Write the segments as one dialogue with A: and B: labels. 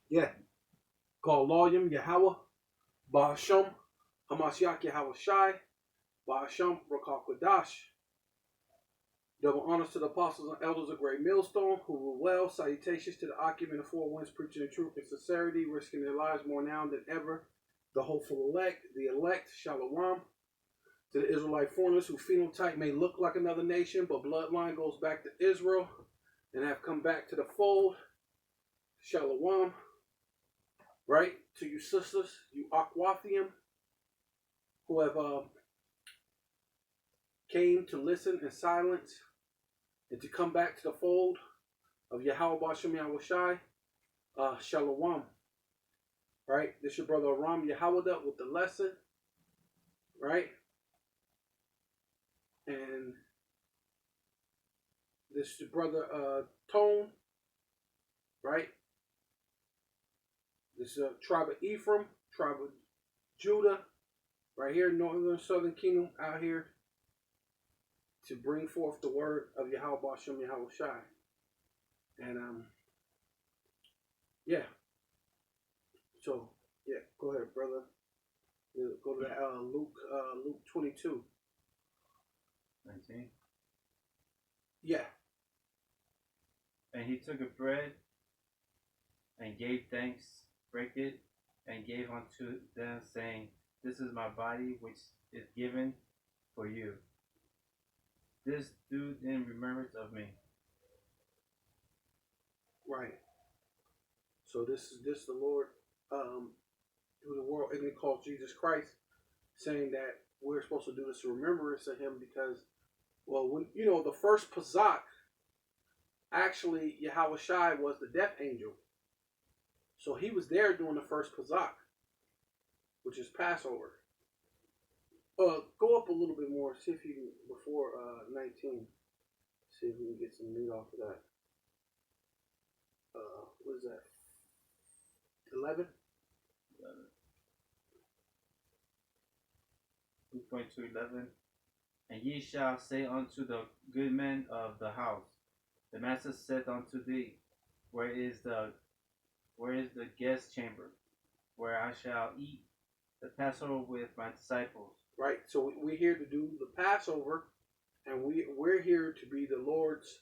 A: Yeah. Called Loyim Yahweh, Bahasham, Hamashiach Yahweh Shai, Bahasham Rakal Kodash. Double honors to the apostles and elders of Great Millstone who rule well. Salutations to the occupant of four winds, preaching the truth and sincerity, risking their lives more now than ever. The hopeful elect, Shalom. To the Israelite foreigners whose phenotype may look like another nation, but bloodline goes back to Israel and have come back to the fold. Shalom. Right? To you sisters, you Aquathium, who have came to listen in silence and to come back to the fold of Yahweh Bashem Yahweh Shai. Shalom. Right? This is your brother Aram Yahweh with the lesson. Right? And this is your brother Tone. Right? This is a tribe of Ephraim, tribe of Judah, right here, northern southern kingdom out here to bring forth the word of Yahweh Bashem Yahweh Shai. And yeah. So yeah, go ahead, brother. Go to that Luke 22.
B: 19.
A: Yeah.
B: And he took a bread and gave thanks, brake it, and gave unto them, saying, This is my body, which is given for you. This do in remembrance of me.
A: Right. So this is the Lord, who the world ignorantly calls Jesus Christ, saying that we're supposed to do this in remembrance of him because, well, when the first Pazak, actually Yahweh Shai was the death angel. So he was there doing the first Pazak, which is Passover. Go up a little bit more. See if you can, before 19. See if we can get some meat off of that. What is that? 11?
B: 2.2:11. And ye shall say unto the good men of the house, The master said unto thee, Where is the guest chamber, where I shall eat the Passover with my disciples?
A: Right. So we're here to do the Passover, and we're here to be the Lord's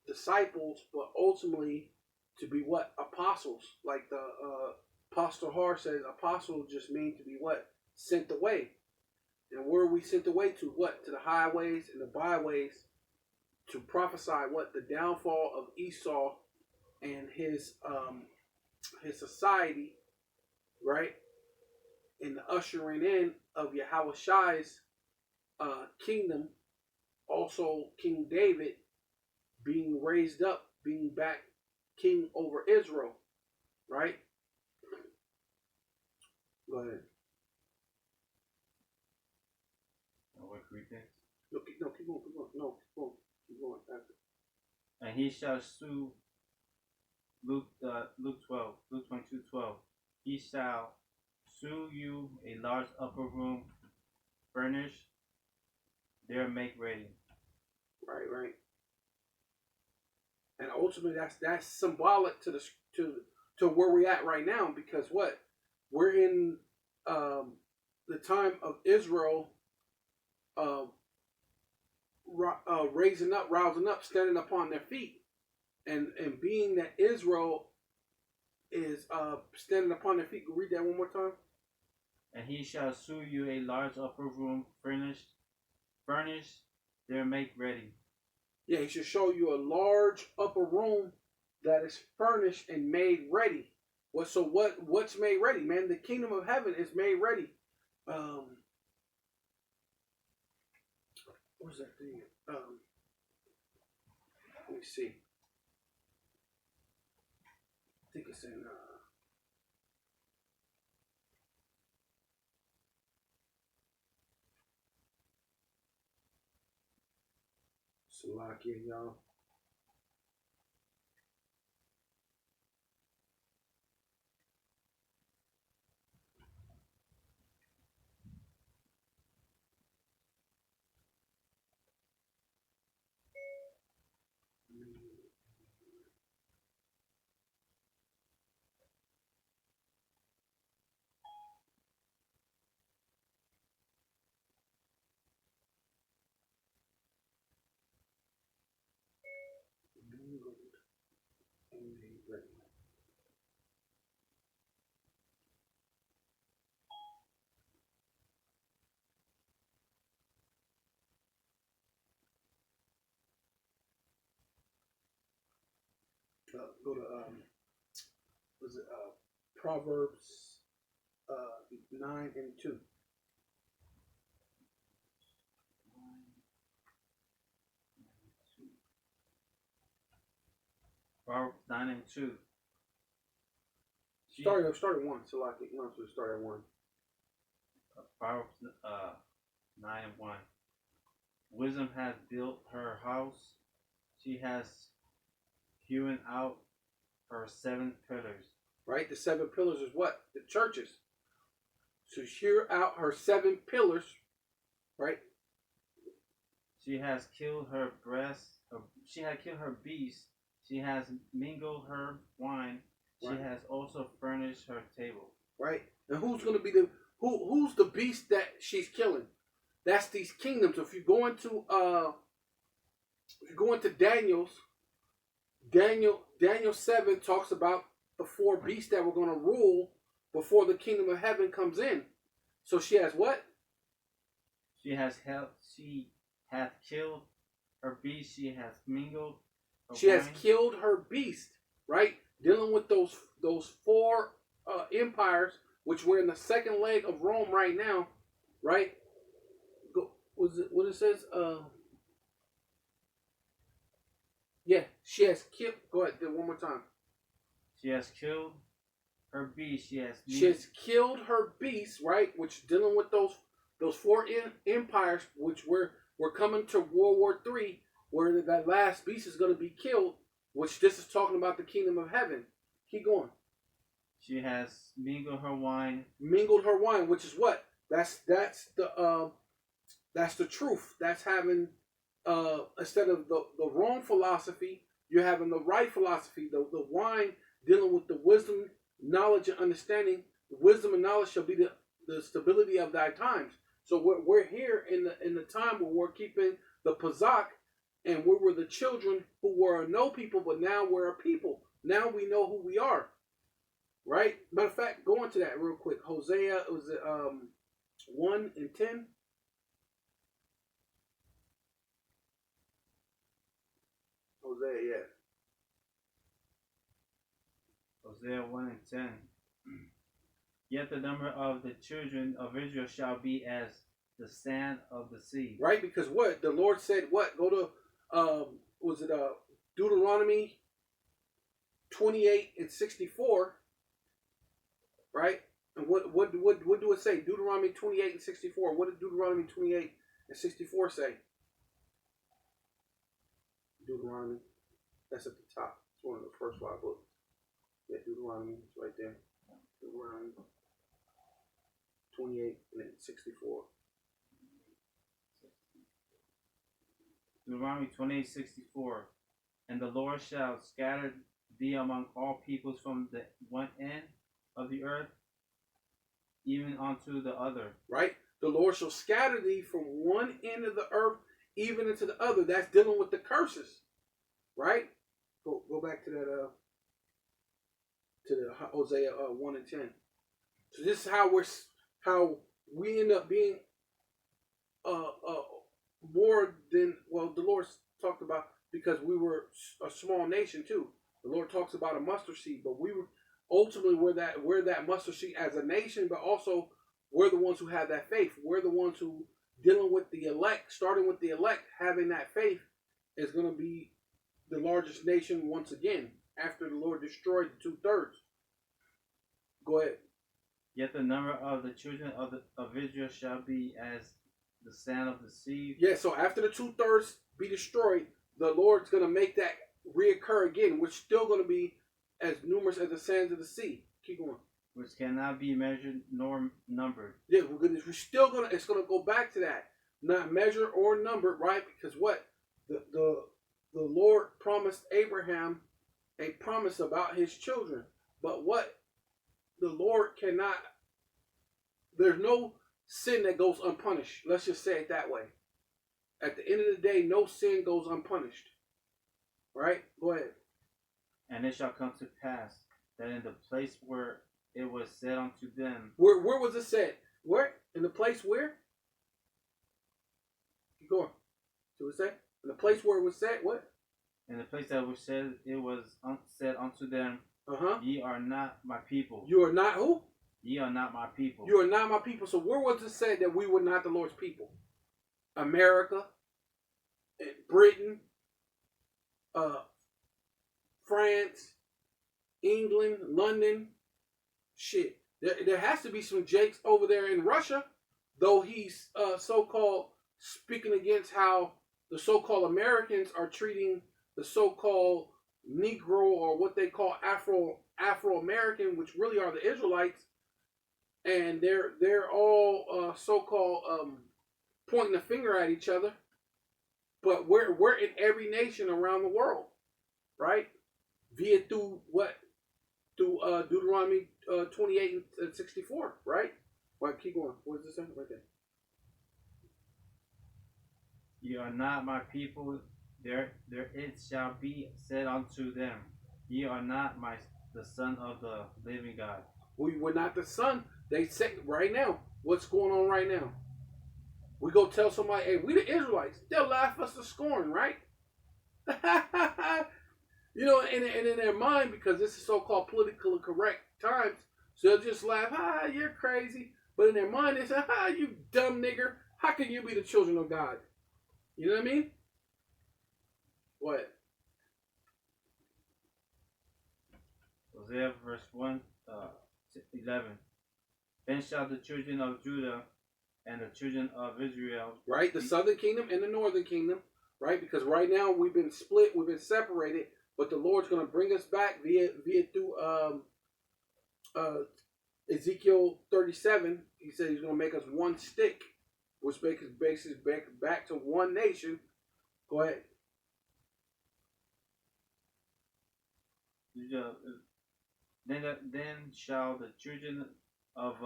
A: disciples, but ultimately to be what? Apostles. Like the Apostle Har says, apostle just means to be what? Sent away. And where are we sent away to? What? To the highways and the byways to prophesy what? The downfall of Esau and his society, right? And the ushering in of Yahweh Shai's kingdom, also King David being raised up, being back king over Israel, right? Go ahead. No, keep going, keep going. No, keep going.
B: And he shall sue Luke 12, Luke 22:12. He shall sue you a large upper room, furnished, there make ready.
A: Right. And ultimately, that's symbolic to where we're at right now, because what? We're in the time of Israel raising up, rousing up, standing upon their feet, and being that Israel is standing upon their feet. Read that one more time.
B: And he shall sue you a large upper room, furnished, there make ready.
A: Yeah, he should show you a large upper room that is furnished and made ready. What's made ready, man? The kingdom of heaven is made ready. What's that thing? Let me see. I think it's in Salakia, y'all. Go to was it Proverbs 9:2.
B: Proverbs 9:2.
A: Start at 1, so like you want to start at 1.
B: Proverbs 9:1. Wisdom has built her house. She has hewn out her 7 pillars.
A: Right? The 7 pillars is what? The churches. So shear out her 7 pillars, right?
B: She has killed her breast. She had killed her beast. She has mingled her wine. She has also furnished her table.
A: Right? And who's going to be who's the beast that she's killing? That's these kingdoms. If you go into Daniel 7 talks about the 4 beasts that were going to rule before the kingdom of heaven comes in. So she has what?
B: She hath killed her beast. She has mingled her
A: She has killed her beast, right? Dealing with those 4 empires, which we're in the second leg of Rome right now, right? What it says? Yeah, she has killed. Go ahead, do it one more time.
B: She has killed her beast. She has
A: killed her beast, right? Which dealing with those 4 empires, which we're coming to World War III, where that last beast is going to be killed. Which this is talking about the kingdom of heaven. Keep going.
B: She has mingled her wine.
A: Mingled her wine, which is what? That's the truth. That's having instead of the wrong philosophy, you're having the right philosophy. The wine dealing with the wisdom, knowledge, and understanding. Wisdom and knowledge shall be the stability of thy times. So we're here in the time where we're keeping the Pazak, and we were the children who were no people, but now we're a people. Now we know who we are. Right? Matter of fact, go into that real quick. Hosea, was it 1:10? Hosea, yeah.
B: Hosea 1:10. Yet the number of the children of Israel shall be as the sand of the sea.
A: Right? Because what? The Lord said what? Go to Deuteronomy 28:64. Right? And what do it say? Deuteronomy 28:64. What did Deuteronomy 28:64 say? Deuteronomy. That's at the top. It's one of the first 5 books. Yeah, Deuteronomy. It's right there. Deuteronomy 28:64.
B: Deuteronomy 28:64. And the Lord shall scatter thee among all peoples from the one end of the earth, even unto the other.
A: Right? The Lord shall scatter thee from one end of the earth, even into the other. That's dealing with the curses. Right? Go back to that to the Hosea 1:10. So this is how we end up being more than, well, the Lord talked about, because we were a small nation too. The Lord talks about a mustard seed, but we were ultimately we're that mustard seed as a nation, but also we're the ones who have that faith. We're the ones who dealing with the elect, starting with the elect, having that faith is going to be the largest nation once again after the Lord destroyed the 2/3. Go ahead.
B: Yet the number of the children of Israel shall be as the sand of the sea.
A: Yeah, so after the 2/3 be destroyed, the Lord's going to make that reoccur again, which is still going to be as numerous as the sands of the sea. Keep going.
B: Which cannot be measured nor numbered.
A: Yeah, we're still going to, it's going to go back to that. Not measured or numbered, right? Because what? The Lord promised Abraham a promise about his children. But what? The Lord cannot, there's no sin that goes unpunished. Let's just say it that way. At the end of the day, no sin goes unpunished. Right? Go ahead.
B: And it shall come to pass that in the place where it was said unto them,
A: Where was it said? Where? In the place where? Keep going. So it say? In the place where it was said, what?
B: in the place that was said, it was said unto them,
A: Uh-huh.
B: Ye are not my people.
A: You are not who?
B: Ye are not my people.
A: You are not my people. So where was it said that we were not the Lord's people? America, Britain, France, England, London. Shit. There has to be some Jakes over there in Russia, though he's so-called speaking against how the so-called Americans are treating the so-called Negro, or what they call Afro-American, which really are the Israelites, and they're all so-called pointing the finger at each other. But we're in every nation around the world, right? Via through what? Through Deuteronomy 28 and 64, right? Well, keep going. What is this saying? Right there.
B: Ye are not my people. There it shall be said unto them, Ye are not the son of the living God.
A: We were not the son. They say right now. What's going on right now? We go tell somebody, hey, we the Israelites. They'll laugh us to scorn, right? You know, and in their mind, because this is so-called politically correct times, so they'll just laugh, you're crazy. But in their mind, they say, you dumb nigger. How can you be the children of God? You know what I mean? What?
B: Hosea verse 11. Then shall the children of Judah and the children of Israel,
A: right? The southern kingdom and the northern kingdom, right? Because right now we've been split, we've been separated, but the Lord's going to bring us back via through Ezekiel 37. He said he's going to make us one stick, which makes us basically back to one nation. Go ahead.
B: Then shall the children of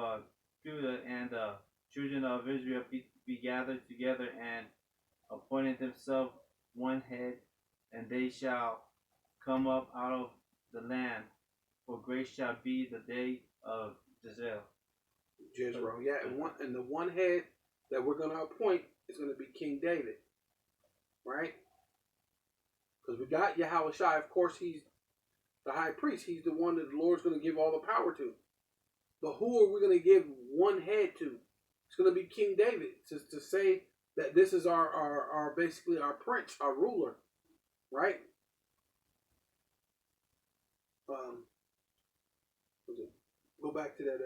B: Judah and the children of Israel be gathered together and appointed themselves one head, and they shall come up out of the land, for great shall be the day of
A: Jezreel, yeah, and the one head that we're going to appoint is going to be King David, right? Because we got Yahweh Shai, of course, he's the high priest. He's the one that the Lord's going to give all the power to. But who are we going to give one head to? It's going to be King David, to say that this is our basically our prince, our ruler, right? Go back to that.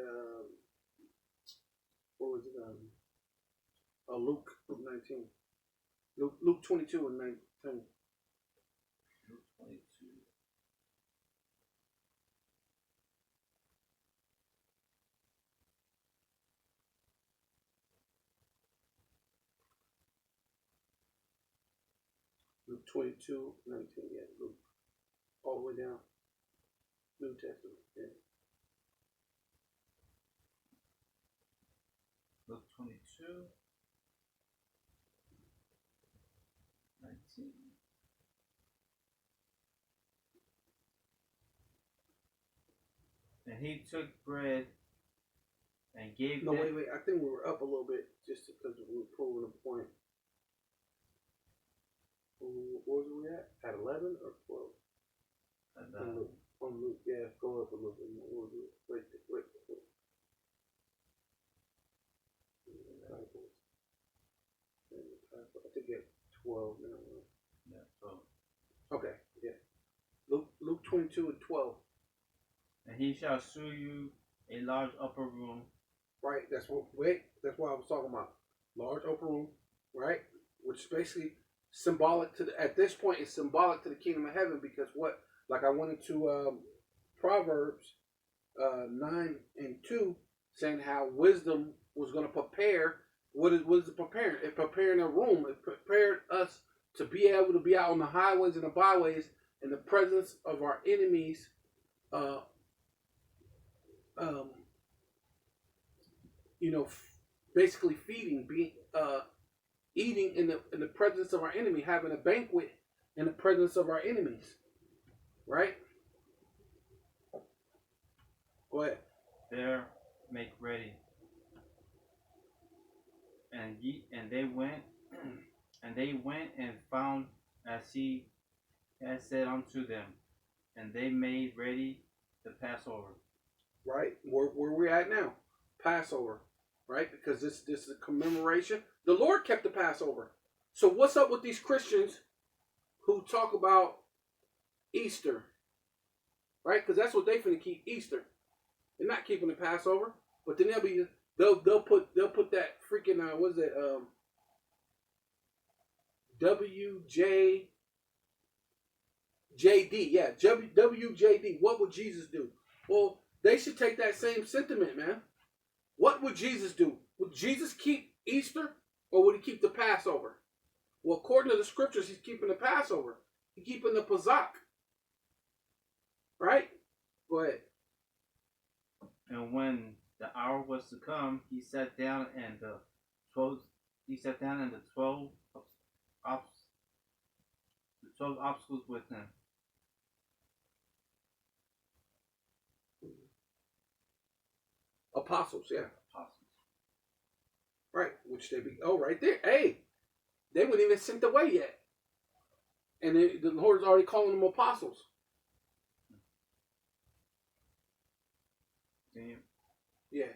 A: What was it? Luke 19. Luke 22 and 19.
B: Luke 22.
A: Luke 22, 19. Yeah, Luke. All the way down. New Testament. Yeah.
B: Luke 22, 19. And he took bread and gave
A: No,
B: them.
A: wait. I think we were up a little bit just because we were proving a point. What was we at? At 11 or 12? On Luke, yeah, go up a little bit more. Wait. I think it's 12 now.
B: Yeah, 12.
A: Okay, yeah. Luke 22 and 12.
B: And he shall shew you a large upper room.
A: Right, that's what I was talking about. Large upper room, right? Which is basically symbolic to at this point it's symbolic to the kingdom of heaven, because what, like I went into Proverbs 9 and 2, saying how wisdom was going to prepare. What is it preparing? It preparing a room. It prepared us to be able to be out on the highways and the byways in the presence of our enemies. Basically feeding, eating in the presence of our enemy, having a banquet in the presence of our enemies, right? Go ahead.
B: there make ready. And they went and found as he had said unto them, and they made ready the Passover.
A: Right? Where we're at now. Passover. Right? Because this is a commemoration. The Lord kept the Passover. So what's up with these Christians who talk about Easter? Right? Because that's what they finna keep, Easter. They're not keeping the Passover. But then they'll put that freaking what is it? WJD. Yeah, WJD. What would Jesus do? Well, they should take that same sentiment, man. What would Jesus do? Would Jesus keep Easter or would he keep the Passover? Well, according to the scriptures, he's keeping the Passover. He's keeping the Pesach. Right? Go ahead.
B: And when the hour was to come, he sat down and the 12 obstacles with him.
A: Apostles, yeah.
B: Apostles.
A: Right, which they be, right there. Hey, they weren't even sent away yet. And the Lord's already calling them apostles. Yeah.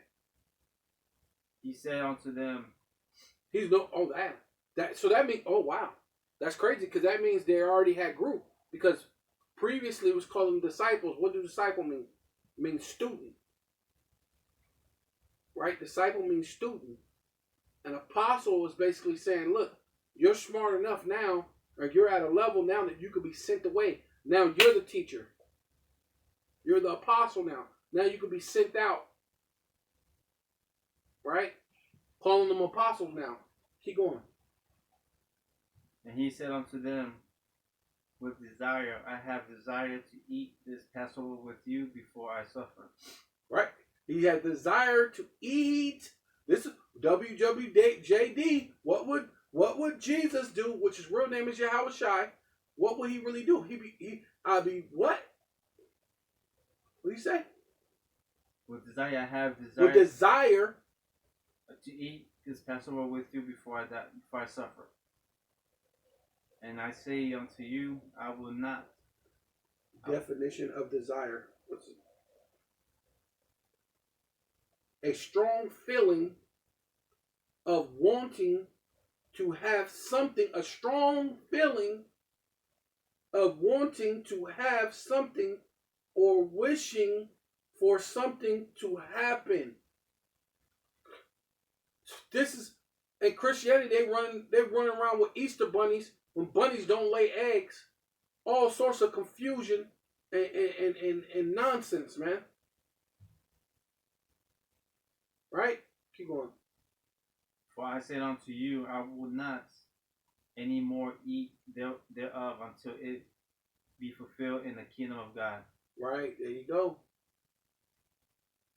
B: He said unto them,
A: He's no, so that means, oh wow. That's crazy because that means they already had group. Because previously it was calling them disciples. What does disciple mean? It means student. Right? Disciple means student. An apostle is basically saying, look, you're smart enough now, or you're at a level now that you could be sent away. Now you're the teacher. You're the apostle now. Now you could be sent out. Right? Calling them apostles now. Keep going.
B: And he said unto them, with desire, I have desired to eat this Passover with you before I suffer.
A: Right? He had desire to eat. This is WWJD. What would Jesus do? Which his real name is Yahweh Shai. What would he really do? I'd be what? What do you say?
B: With desire, I have
A: With desire
B: to eat this Passover with you before I suffer. And I say unto you, I will not.
A: Definition of desire. What's it? A strong feeling of wanting to have something, a strong feeling of wanting to have something or wishing for something to happen. This is in Christianity. They run around with Easter bunnies when bunnies don't lay eggs. All sorts of confusion and nonsense, man. Right? Keep going.
B: For I said unto you, I will not any more eat thereof until it be fulfilled in the kingdom of God.
A: Right, there you go.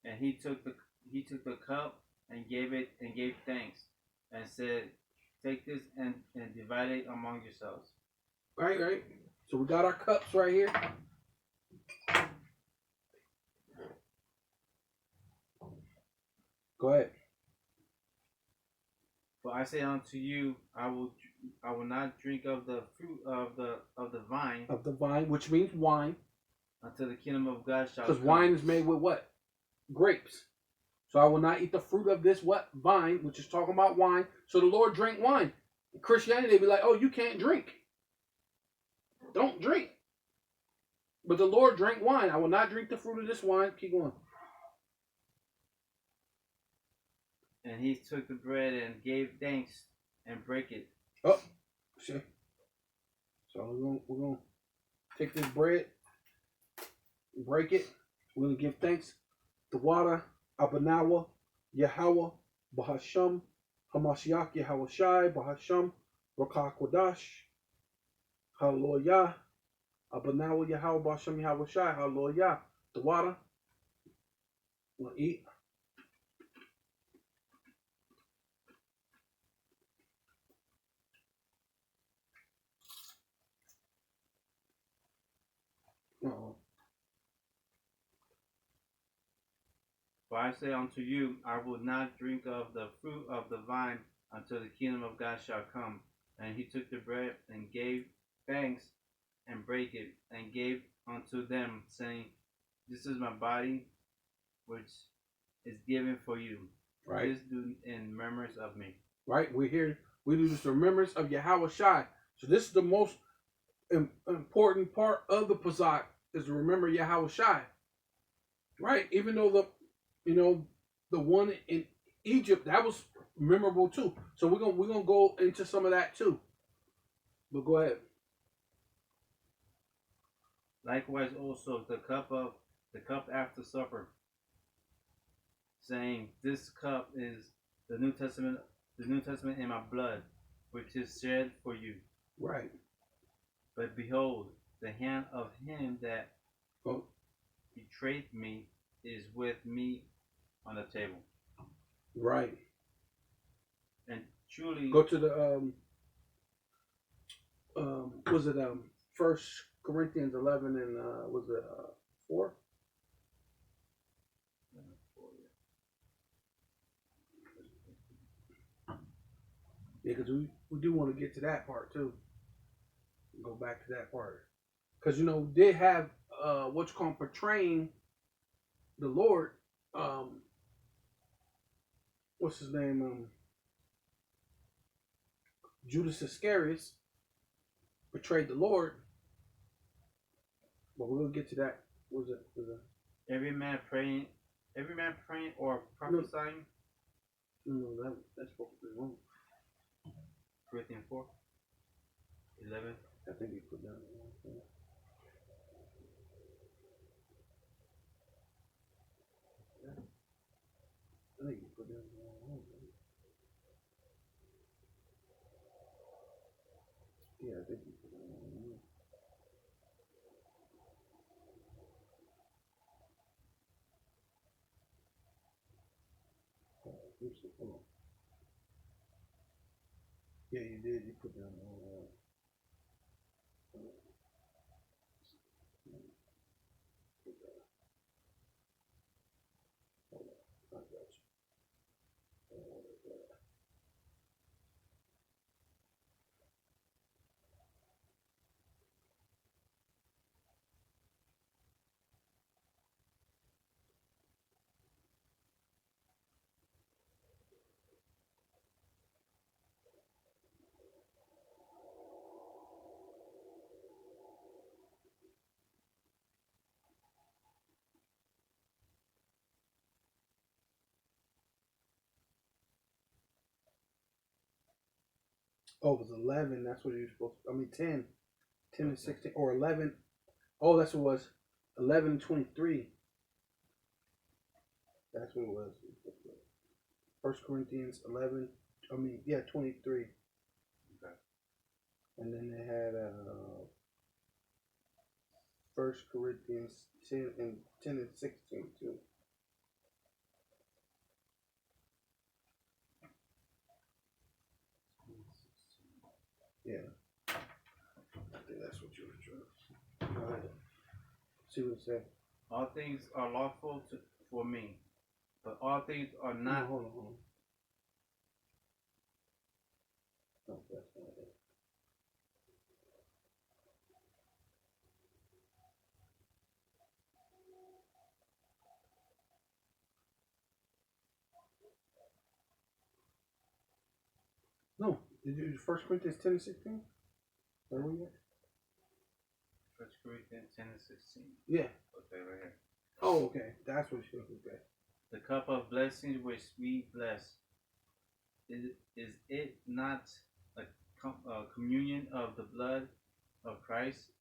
B: And he took the cup and gave thanks and said, take this and divide it among yourselves.
A: Right. So we got our cups right here. Go ahead.
B: For I say unto you, I will not drink of the fruit of the vine.
A: Of the vine, which means wine.
B: Until the kingdom of God shall come.
A: Because wine is made with what? Grapes. So I will not eat the fruit of this what? Vine, which is talking about wine. So the Lord drank wine. In Christianity, they be like, oh, you can't drink. Don't drink. But the Lord drank wine. I will not drink the fruit of this wine. Keep going.
B: And he took the bread and gave thanks and break it.
A: Oh, see. So we're gonna take this bread, break it. We're gonna give thanks. The water, Abanawa, Yahweh, Bahasham, Hamashiach, Yahweh Shai, Bahasham, Rakah Kodash, Hallelujah, Abanawa, Yahweh, Bahasham, Yahweh Shai, Hallelujah. The water. We'll eat.
B: For I say unto you, I will not drink of the fruit of the vine until the kingdom of God shall come. And he took the bread and gave thanks and brake it and gave unto them, saying, This is my body, which is given for you.
A: Right.
B: This do in remembrance of me.
A: Right. We're here. We do this remembrance of Yahweh Shai. So this is the most important part of the Passat is to remember Yahweh Shai. Right. Even though the one in Egypt that was memorable too. So we're gonna go into some of that too. But go ahead.
B: Likewise also the cup after supper, saying, This cup is the New Testament in my blood, which is shed for you.
A: Right.
B: But behold, the hand of him that
A: Oh.
B: betrayed me is with me on the table.
A: Right.
B: And truly,
A: Go to the was it 1 Corinthians 11 and was it 4? Yeah, because we do want to get to that part too. Go back to that part because they have what's called portraying the Lord. What's his name? Judas Iscariot betrayed the Lord. But we're gonna get to that. Was it?
B: every man praying or prophesying.
A: No, that's supposed to be wrong.
B: Corinthians 4, 11.
A: I think he put down the wrong thing. I think he put down the wrong one. Yeah, I think he put down the wrong one. Oops, hold on. Yeah, you did. You put down the wrong one. Hold on. I got you. Oh, it was 11. That's what you were supposed to. I mean, 10. 10 and 16. Or 11. Oh, that's what it was. 11 and 23. That's what it was. 1 Corinthians 11. I mean, yeah, 23.
B: Okay.
A: And then they had 1 Corinthians 10 and 16 too. Yeah. I think that's what you were trying. Go ahead. See what it said.
B: All things are lawful for me, but all things are not.
A: No, hold on. No, that's not it. No, did you 1 Corinthians 10 and 16? Where were you at?
B: 1 Corinthians 10 and 16.
A: Yeah.
B: Okay, right here.
A: Oh, okay. That's what you okay.
B: The cup of blessings which we bless, is it not a communion of the blood of Christ?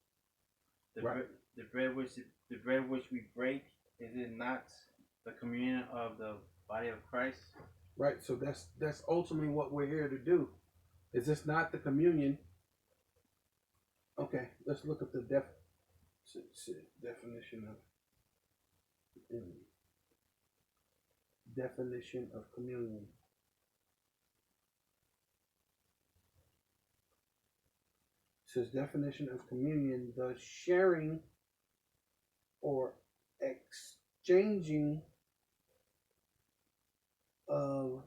A: Right.
B: The bread which we break, is it not the communion of the body of Christ?
A: Right. So that's ultimately what we're here to do. Is this not the communion? Okay, let's look at the definition of communion. It says definition of communion: the sharing or exchanging of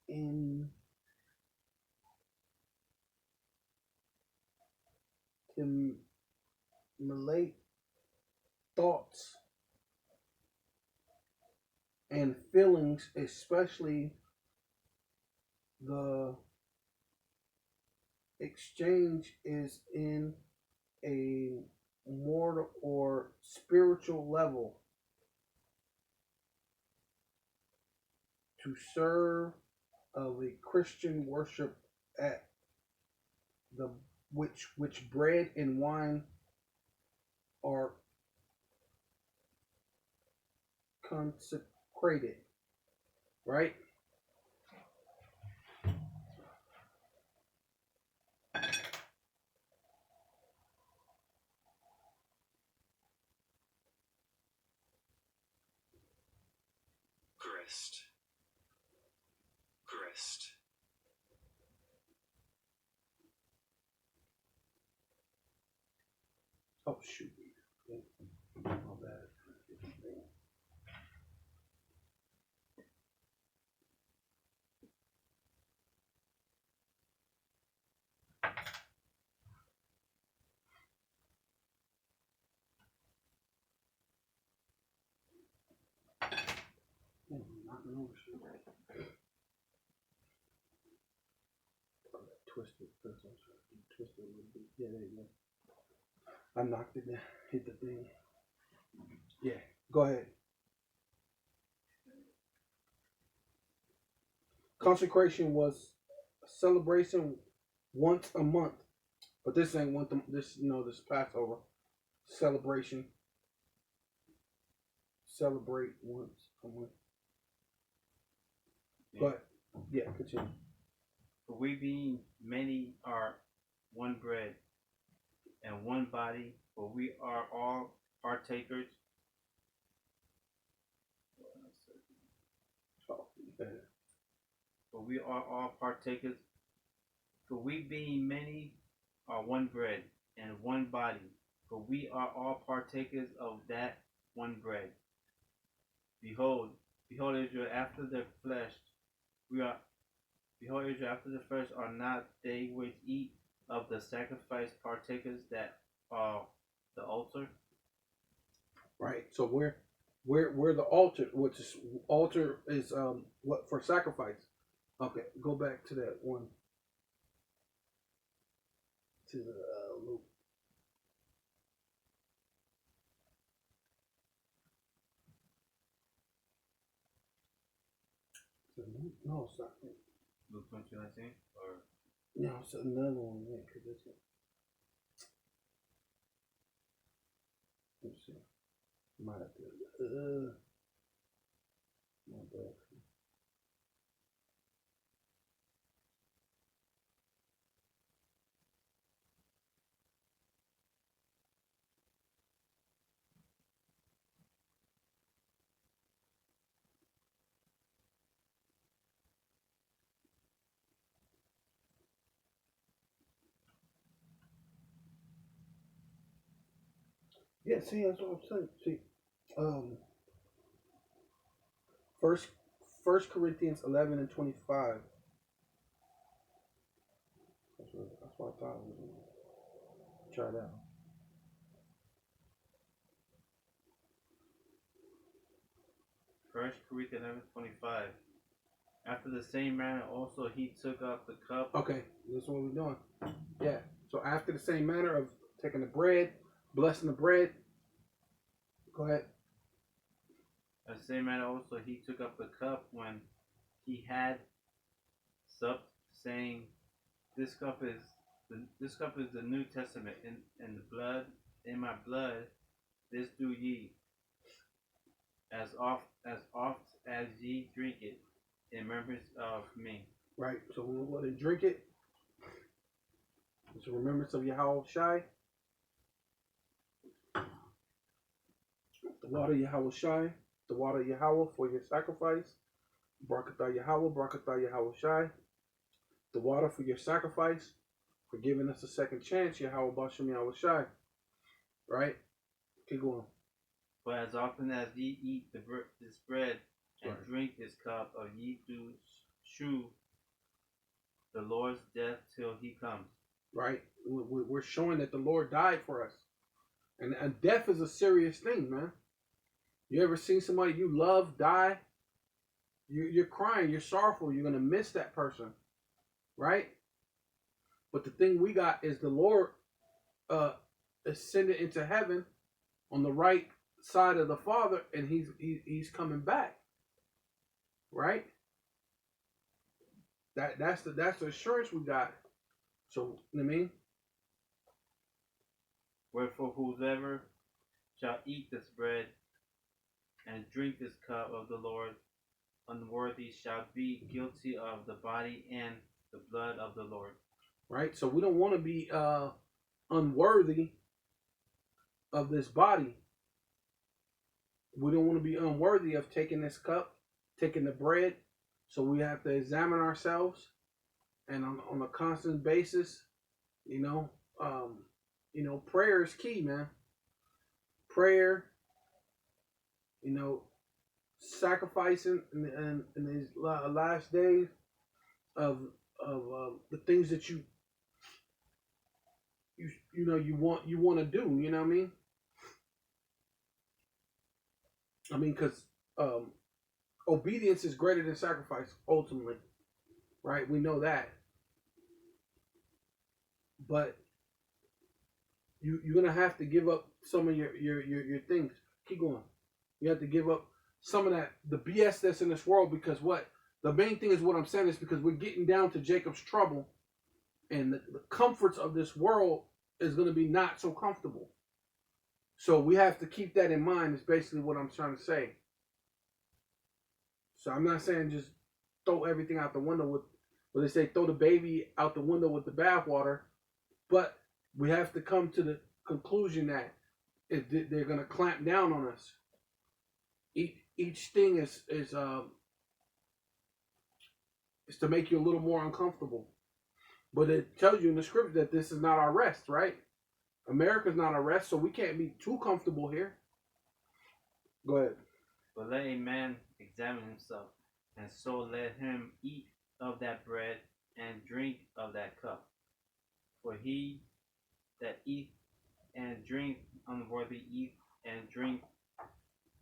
A: intimate thoughts and feelings, especially the exchange is in a moral or spiritual level to serve of a Christian worship at the which bread and wine are consecrated, right?
C: Grist. Grist.
A: Oh shoot. My bad. Knocking over shit. Twisted. Twisted a little bit. Yeah, there you go. I knocked it down. Hit the thing. Yeah. Go ahead. Consecration was a celebration once a month, but this ain't one. This this Passover celebration. Celebrate once a month.
B: Yeah.
A: But yeah, continue.
B: For we being many are one bread and one body, for we are all partakers.
A: Oh, yeah.
B: For we are all partakers. For we being many are one bread and one body, for we are all partakers of that one bread. Behold, behold, Israel, after the flesh, we are, behold, Israel, after the flesh, are not they which eat of the sacrifice partakers that are the altar?
A: Right. So we're the altar, which is altar is what for sacrifice. Okay, go back to that one to the Luke. No, it's not.
B: Luke 22:19? Or
A: No, it's another one. Yeah, cause it's let's see. Might have to. My bad. Yeah, see, that's what I'm saying. See, um, first, First Corinthians 11:25. That's what I thought I was gonna try that.
B: 1 Corinthians 11:25. After the same manner also he took up the cup.
A: Okay, this is what we're doing. Yeah. So after the same manner of taking the bread, blessing the bread. Go ahead.
B: At the same manner also he took up the cup when he had supped, saying, this cup is the New Testament in the blood in my blood. This do ye as oft as ye drink it in remembrance of me.
A: Right. So when we go to drink it, it's a remembrance of Yahweh Shai. The water Yahweh Shai. The water Yahweh for your sacrifice. Barakatah Yahweh. Barakatah Yahweh Shai. The water for your sacrifice. For giving us a second chance. Yahweh Bashem Yahweh Shai. Right? Keep going.
B: For as often as ye eat this bread and drink this cup of ye do shew the Lord's death till he comes.
A: Right? We're showing that the Lord died for us. And death is a serious thing, man. You ever seen somebody you love die? You're crying, you're sorrowful, you're going to miss that person, right? But the thing we got is the Lord ascended into heaven on the right side of the Father, and he's coming back, right? That's the assurance we got. So, you know what I mean?
B: Wherefore whosoever shall eat this bread and drink this cup of the Lord unworthy shall be guilty of the body and the blood of the Lord.
A: Right? So we don't want to be unworthy of this body. We don't want to be unworthy of taking this cup, taking the bread. So we have to examine ourselves, and on a constant basis, prayer is key, man. Prayer, sacrificing in these last days of the things that you want to do. You know what I mean? I mean, because obedience is greater than sacrifice, ultimately, right? We know that, but you're gonna have to give up some of your things. Keep going. You have to give up some of the BS that's in this world, because what the main thing is, what I'm saying is, because we're getting down to Jacob's trouble, and the comforts of this world is going to be not so comfortable. So we have to keep that in mind, is basically what I'm trying to say. So I'm not saying just throw everything out the window with, what they say, throw the baby out the window with the bathwater, but we have to come to the conclusion that they're going to clamp down on us. Each thing is to make you a little more uncomfortable. But it tells you in the scripture that this is not our rest, right? America's not our rest, so we can't be too comfortable here. Go ahead.
B: But let a man examine himself, and so let him eat of that bread and drink of that cup. For he that eat and drink unworthy eat and drink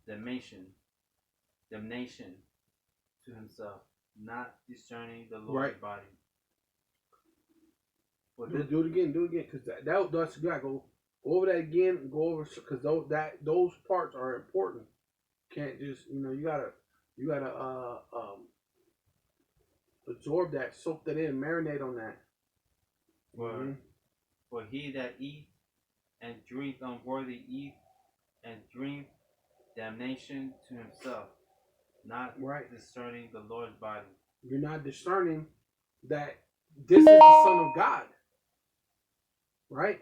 B: damnation to himself, not discerning the Lord's body.
A: Do it again, because that's you gotta go over that again and go over, because those parts are important. Can't just you gotta absorb that, soak that in, marinate on that.
B: For he that eat and drink unworthy eat and drink damnation to himself, not discerning the Lord's body.
A: You're not discerning that this is the Son of God, right?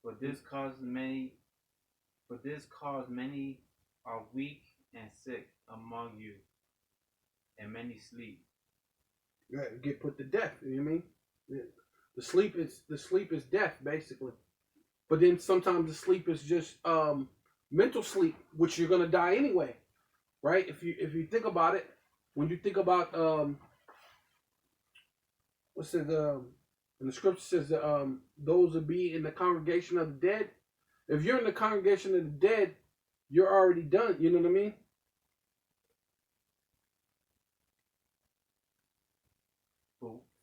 B: For this cause many are weak and sick among you, and many sleep.
A: Get put to death. You know what I mean? The sleep is death, basically. But then sometimes the sleep is just mental sleep, which you're gonna die anyway, right? If you think about it, when you think about what's it and the scripture says that those that be in the congregation of the dead. If you're in the congregation of the dead, you're already done. You know what I mean?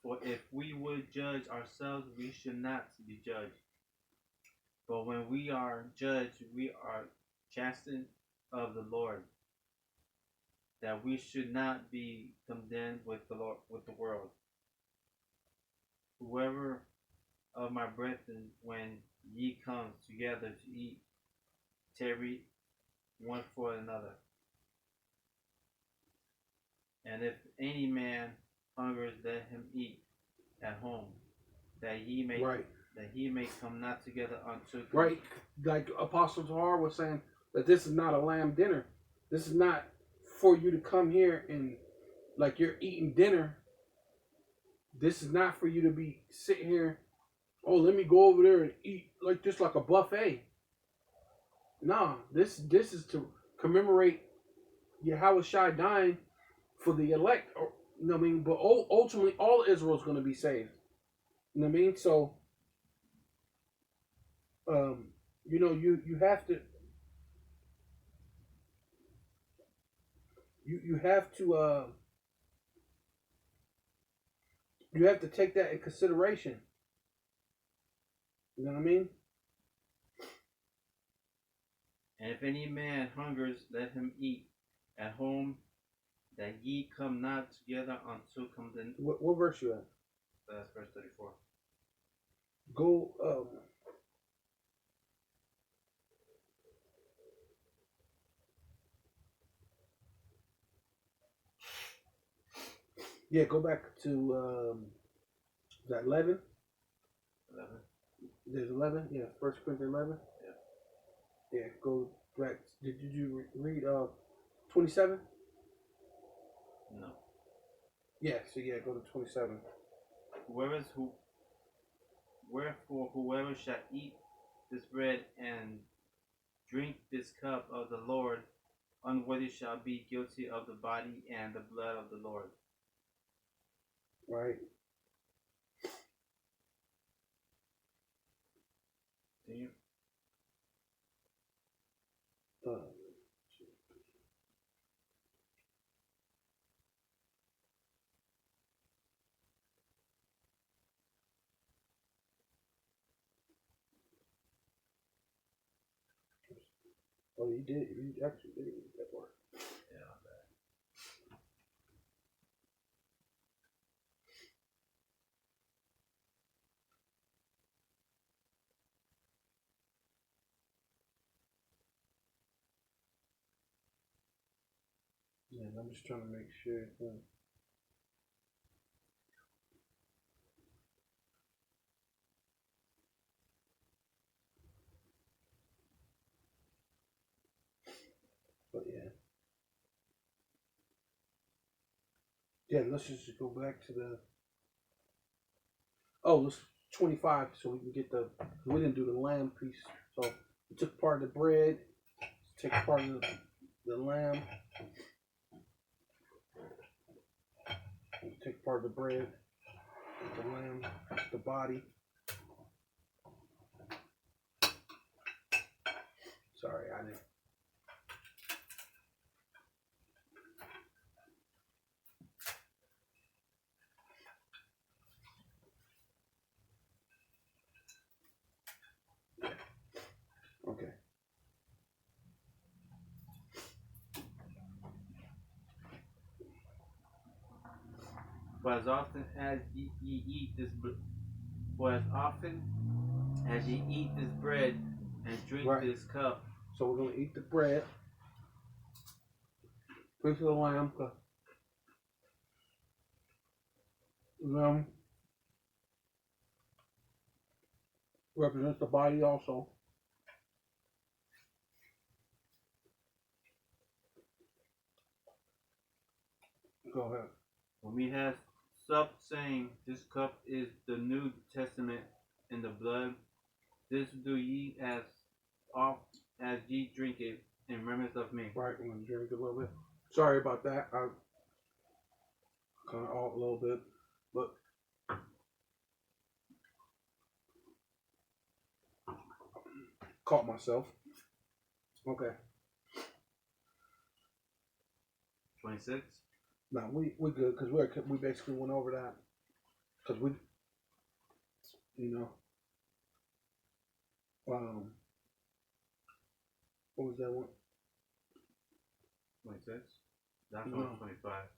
B: For if we would judge ourselves, we should not be judged. But when we are judged, we are chastened of the Lord, that we should not be condemned with the world. Whoever of my brethren, when ye come together to eat, tarry one for another. And if any man hungers, let him eat at home, that he may come not together unto
A: right. Like Apostle Tahar was saying, that this is not a lamb dinner. This is not for you to come here and like you're eating dinner. This is not for you to be sitting here. Oh, let me go over there and eat like this, like a buffet. No, this is to commemorate Yahweh Shai dying for the elect. You know what I mean? But ultimately, all Israel's going to be saved. You know what I mean? So, you know, you have to you have to you have to take that in consideration. You know what I mean?
B: And if any man hungers, let him eat at home, that ye come not together until come the.
A: What verse you at?
B: That's verse 34.
A: Go. Yeah, go back to that 11.
B: 11.
A: There's 11. Yeah, First Corinthians 11.
B: Yeah.
A: Yeah, go back. Did you read 27?
B: No.
A: Yeah. So yeah, go to 27.
B: Wherefore whoever shall eat this bread and drink this cup of the Lord unworthy shall be guilty of the body and the blood of the Lord.
A: Right.
B: Continue.
A: Oh, you did. You actually did read that part.
B: Yeah.
A: Yeah, I'm just trying to make sure. But yeah. Yeah, let's just go back to the. Oh, let's 25 so we can get the. We didn't do the lamb piece. So we took part of the bread, take part of the lamb, take part of the bread, the lamb, the body. Sorry, I didn't. Okay.
B: For as often as ye eat this, for as often as ye eat this bread and drink
A: Right.
B: this cup.
A: So we're gonna eat the bread, piece of the lamb, lamb represents the body also. Go ahead.
B: When we have supped, saying, this cup is the New Testament in the blood, this do ye as oft as ye drink it in remembrance of me.
A: Right, I'm gonna drink a little bit. Sorry about that. I kind of off a little bit, but caught myself. Okay.
B: 26.
A: No, we good because we basically went over that because we, you know, what was that one?
B: 26. That's
A: No.
B: on 25.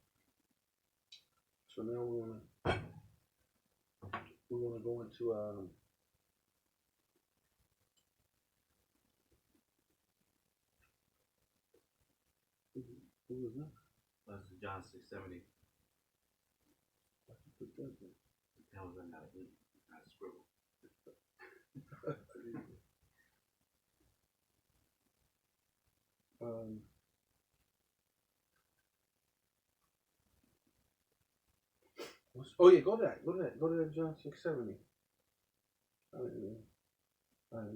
A: So now we wanna go into who was that?
B: That's John 6:70. That was another scribble.
A: Oh yeah, go to that John 6:70. I didn't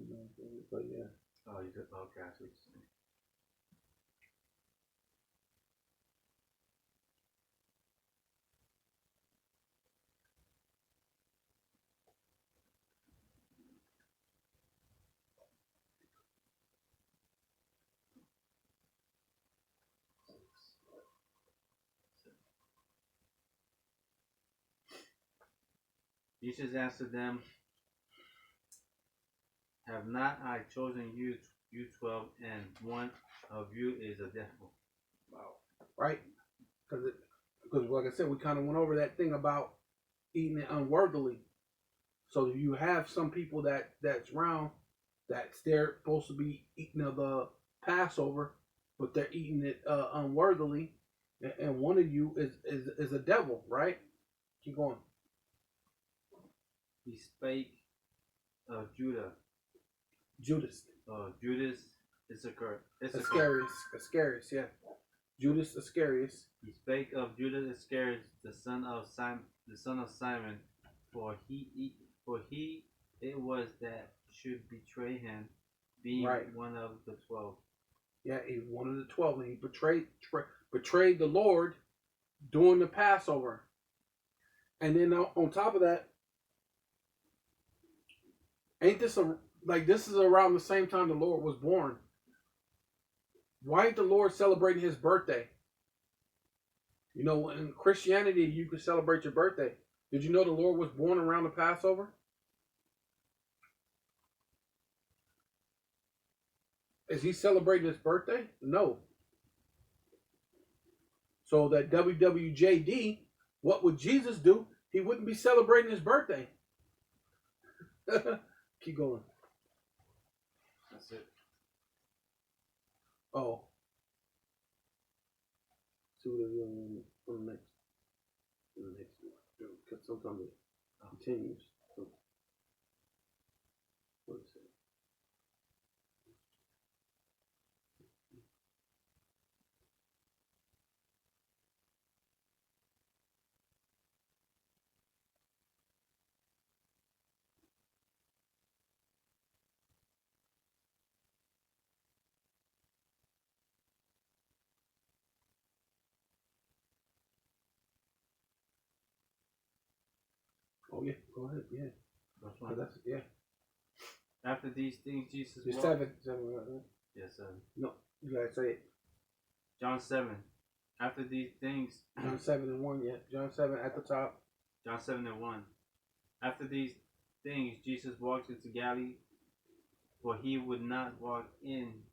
A: know, but yeah.
B: Oh, you took okay, I see what you're saying. Jesus answered them, have not I chosen you 12, and one of you is a devil?
A: Wow. Right? Because like I said, we kind of went over that thing about eating it unworthily. So you have some people that's around that's they're supposed to be eating the Passover, but they're eating it unworthily, and one of you is a devil, right? Keep going.
B: He spake of Judah,
A: Judas.
B: Judas Issachar.
A: Iscariot, yeah. Judas Iscariot.
B: He spake of Judas Iscariot, the son of Simon, for he it was that should betray him, being
A: Right.
B: one of the 12.
A: Yeah, he was one of the 12, and he betrayed the Lord during the Passover. And then on top of that, ain't this this is around the same time the Lord was born? Why ain't the Lord celebrating his birthday? You know, in Christianity, you can celebrate your birthday. Did you know the Lord was born around the Passover? Is he celebrating his birthday? No. So that WWJD, what would Jesus do? He wouldn't be celebrating his birthday. Keep going.
B: That's it.
A: Oh. See what it is on the next one. Because sometimes it continues. So, what is it? Oh yeah, go ahead. Yeah.
B: Which one?
A: That's yeah.
B: After these things, Jesus
A: You're
B: walked.
A: seven, right?
B: Yes, 7.
A: No, you gotta say it.
B: John 7. After these things,
A: John 7:1. Yeah, John 7 at the top.
B: John 7:1. After these things, Jesus walked into Galilee, for he would not walk in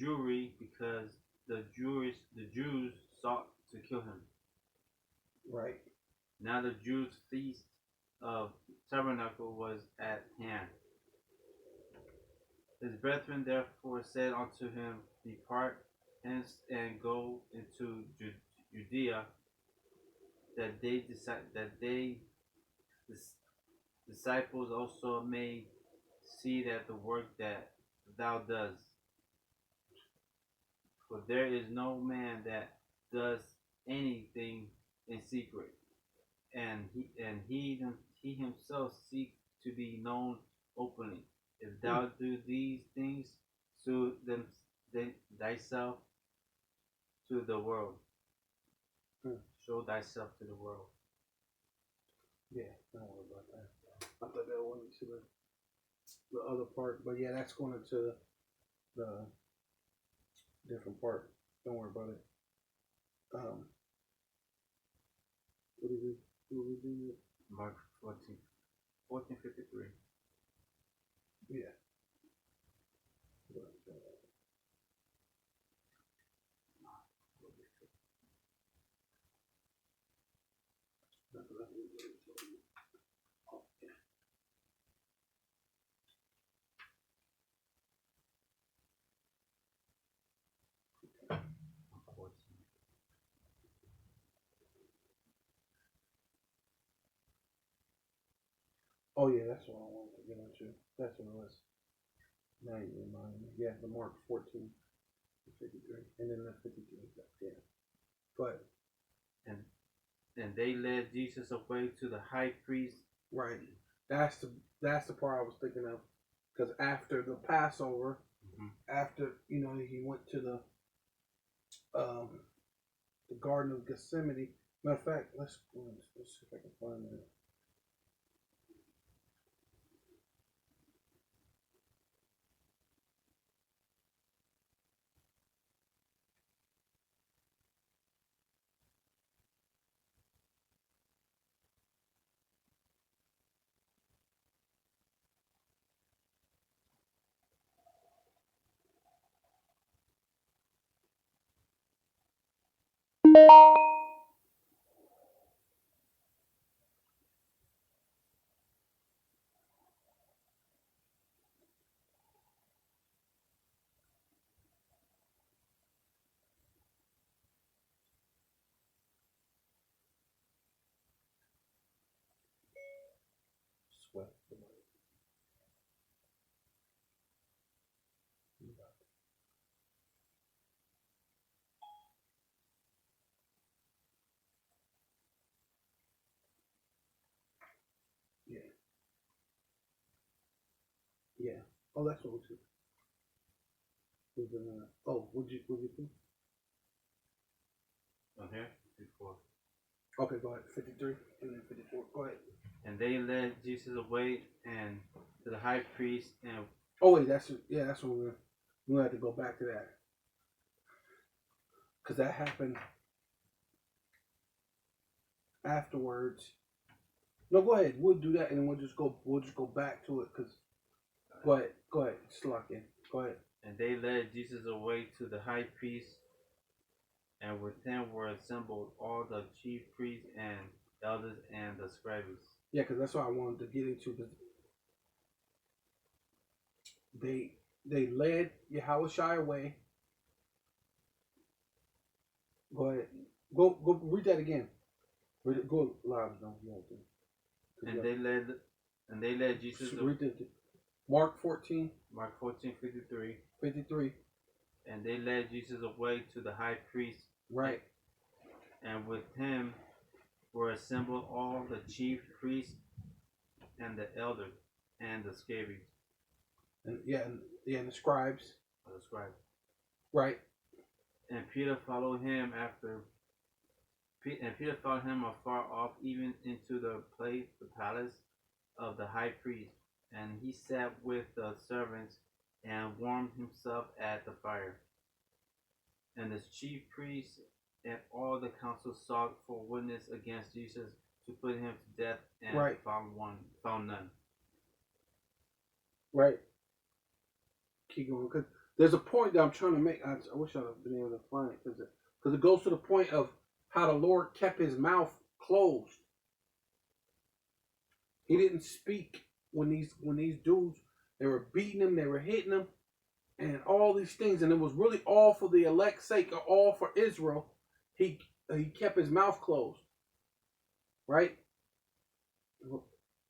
B: Jewry, because the Jews sought to kill him.
A: Right.
B: Now the Jews' feast of tabernacle was at hand. His brethren therefore said unto him, depart hence and go into Judea, that they disciples also may see that the work that thou dost. For there is no man that does anything in secret, and he himself seeks to be known openly. If thou do these things, show them thyself to the world. Show thyself to the world.
A: Yeah, don't worry about that. I thought that went into the other part, but yeah, that's going into the different part. Don't worry about it. What did we do?
B: Mark 14:53.
A: Yeah. Oh yeah, that's what I wanted to get into. That's what it was. Now you remind me. Yeah, the Mark 14, 53, and then the 53. Yeah. But
B: and they led Jesus away to the high priest.
A: Right. That's the part I was thinking of, because after the Passover, after he went to the Garden of Gethsemane. Matter of fact, let's see if I can find that. Sweat. Yeah. Yeah. Oh, that's what it was. Oh, would you think?
B: Okay, 54.
A: Okay, go ahead. 53 and then 54. Go ahead.
B: And they led Jesus away and to the high priest and
A: Oh wait, that's what we're gonna have to go back to that because that happened afterwards. No, go ahead. We'll do that and then we'll just go back to it because go ahead. Just lock in. Go ahead.
B: and they led Jesus away to the high priest, and with him were assembled all the chief priests and elders and the scribes.
A: Yeah, because that's what I wanted to get into. Because they led Yahushua away. Go ahead. Go read that again. Read it, go loud. No, you have to.
B: And they led Jesus
A: Read the Mark 14,
B: Mark 14:53.
A: 53.
B: And they led Jesus away to the high priest,
A: Right.
B: and with him were assembled all the chief priests and the elders and the scribes.
A: And the scribes.
B: Or the scribes.
A: Right.
B: And Peter followed him afar off, even into the palace of the high priest. And he sat with the servants and warmed himself at the fire. And the chief priests and all the council sought for witness against Jesus to put him to death, and
A: right.
B: found none.
A: Right. Keep going, because there's a point that I'm trying to make. I wish I'd have been able to find it because it goes to the point of how the Lord kept his mouth closed. He didn't speak when these dudes, they were beating him, they were hitting him, and all these things, and it was really all for the elect's sake, or all for Israel. He kept his mouth closed. Right?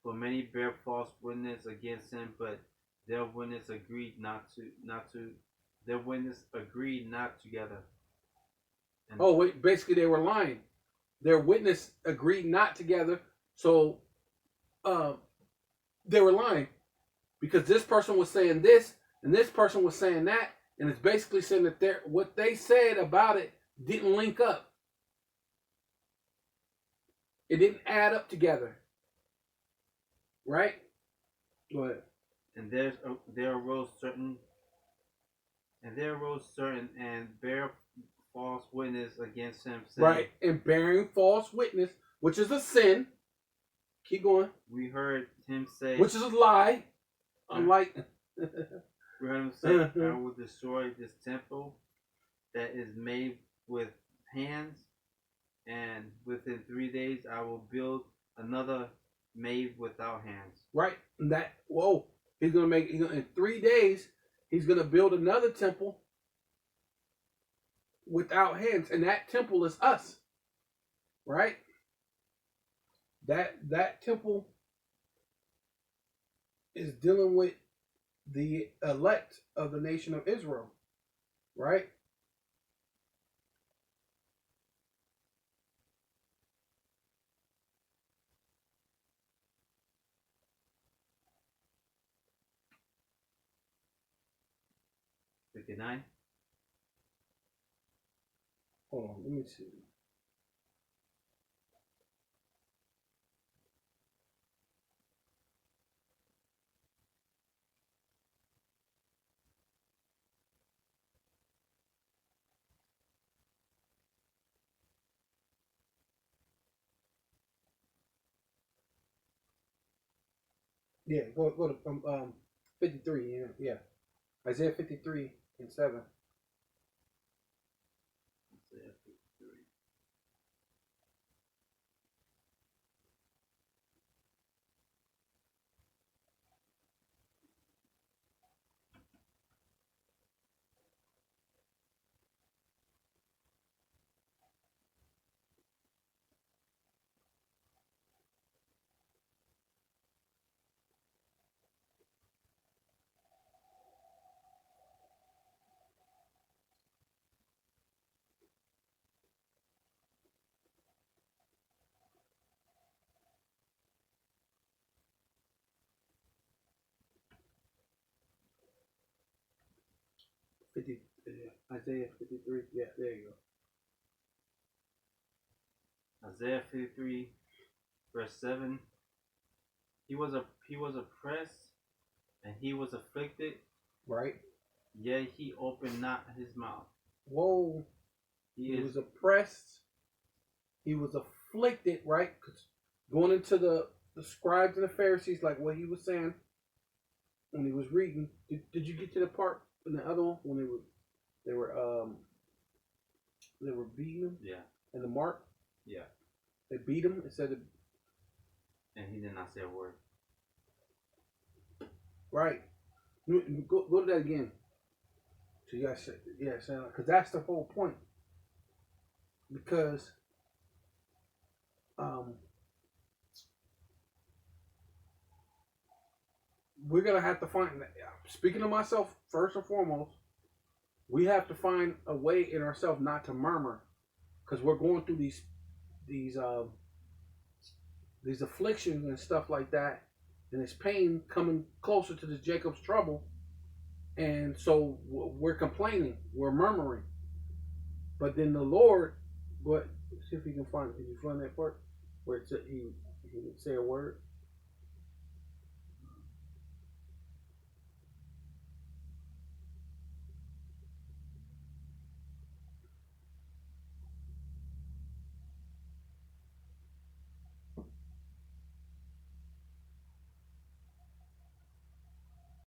B: For many bear false witness against him, but their witness agreed not together.
A: And wait, basically they were lying. Their witness agreed not together, so they were lying because this person was saying this and this person was saying that, and it's basically saying that what they said about it didn't link up. It didn't add up together. Right? Go ahead.
B: And there arose certain and bear false witness against him, saying,
A: right, and bearing false witness, which is a sin. Keep going.
B: We heard him say,
A: which is a lie. Unlike
B: we heard him say, I will destroy this temple that is made with hands, and within 3 days I will build another made without hands.
A: Right. And he's gonna in 3 days he's gonna build another temple without hands, and that temple is us. Right? That temple is dealing with the elect of the nation of Israel. Right?
B: $59.
A: Hold on, let me see. Yeah, go to 53. Yeah. Isaiah 53 and 7.
B: Isaiah 53.
A: Isaiah 53. Yeah, there you
B: Isaiah 53, verse 7. He was oppressed and he was afflicted,
A: go. Right?
B: yet he opened not his mouth.
A: Whoa. He was oppressed. He was afflicted, right? Because going into the scribes and the Pharisees, like what he was saying when he was reading. Did you get to the part in the other one when they were beating him?
B: Yeah.
A: And the mark?
B: Yeah.
A: They beat him and said,
B: and he did not say a word.
A: Right. Go to that again. So you guys, yeah, because that's the whole point. Because we're gonna have to find. Speaking of myself, first and foremost, we have to find a way in ourselves not to murmur, because we're going through these afflictions and stuff like that, and this pain coming closer to this Jacob's trouble, and so we're complaining, we're murmuring. But then the Lord, what? See if you can find it. Can you find that part where he would say a word?